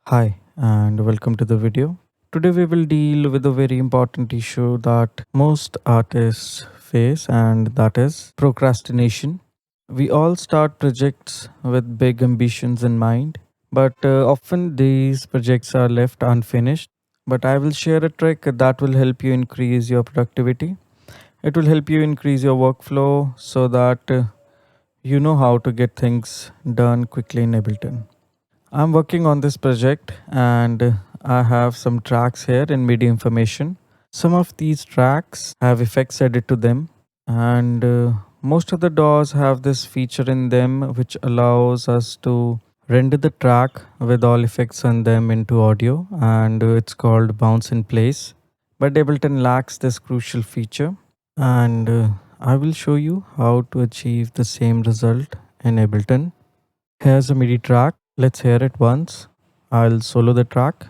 Hi, and welcome to the video. Today, we will deal with a very important issue that most artists face, and that is procrastination. We all start projects with big ambitions in mind, but often these projects are left unfinished. But I will share a trick that will help you increase your productivity. It will help you increase your workflow so that you know how to get things done quickly in Ableton. I'm working on this project and I have some tracks here in MIDI information. Some of these tracks have effects added to them, and most of the DAWs have this feature in them which allows us to render the track with all effects on them into audio, and it's called bounce in place. But Ableton lacks this crucial feature, and I will show you how to achieve the same result in Ableton. Here's a MIDI track. Let's hear it once. I'll solo the track.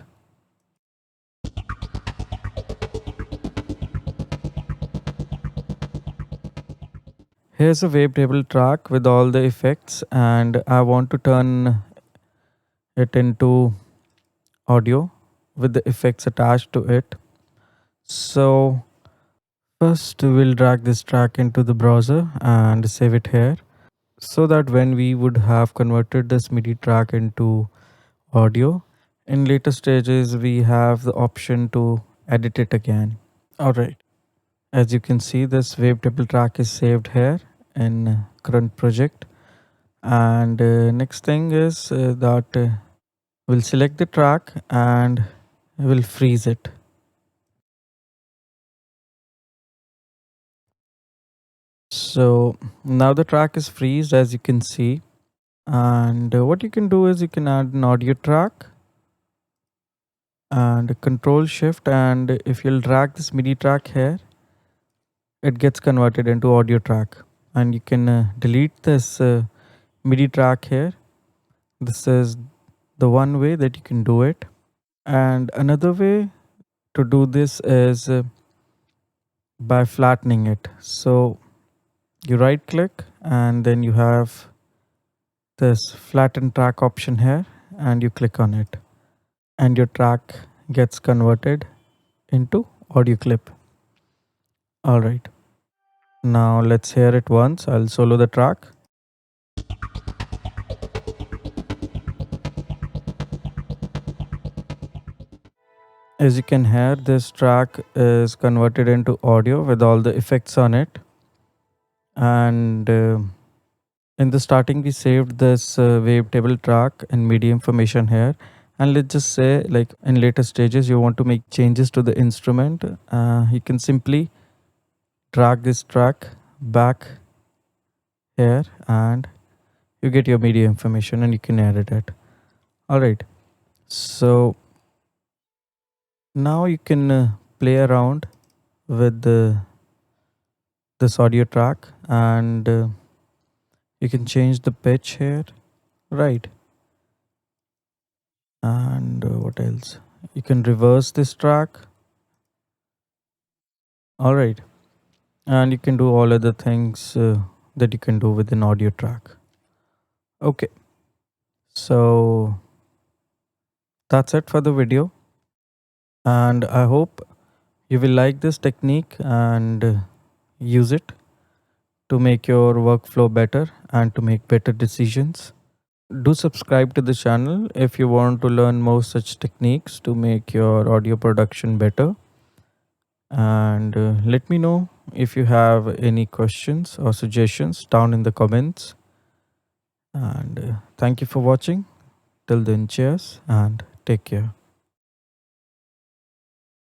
Here's a wavetable track with all the effects, and I want to turn it into audio with the effects attached to it. So, first we'll drag this track into the browser and save it here so that when we would have converted this MIDI track into audio, in later stages we have the option to edit it again. Alright. As you can see, this wavetable track is saved here in current project. And next thing is that we'll select the track and we'll freeze it. So now the track is freezed, as you can see. And what you can do is you can add an audio track and control shift, and if you'll drag this MIDI track here, it gets converted into audio track, and you can delete this MIDI track here. This is the one way that you can do it. And another way to do this is by flattening it. So you right click and then you have this flatten track option here, and you click on it, and your track gets converted into audio clip. All right, now let's hear it once. I'll solo the track. As you can hear, this track is converted into audio with all the effects on it. And in the starting, we saved this wavetable track and MIDI information here. And let's just say, like in later stages, you want to make changes to the instrument. You can simply drag this track back here, and you get your MIDI information and you can edit it. All right. So now you can play around with this audio track, and you can change the pitch here, right? And what else? You can reverse this track. All right. And you can do all other things that you can do with an audio track. Okay. So that's it for the video. And I hope you will like this technique and use it to make your workflow better and to make better decisions. Do subscribe to the channel if you want to learn more such techniques to make your audio production better. And let me know if you have any questions or suggestions down in the comments. And thank you for watching. Till then, cheers and take care.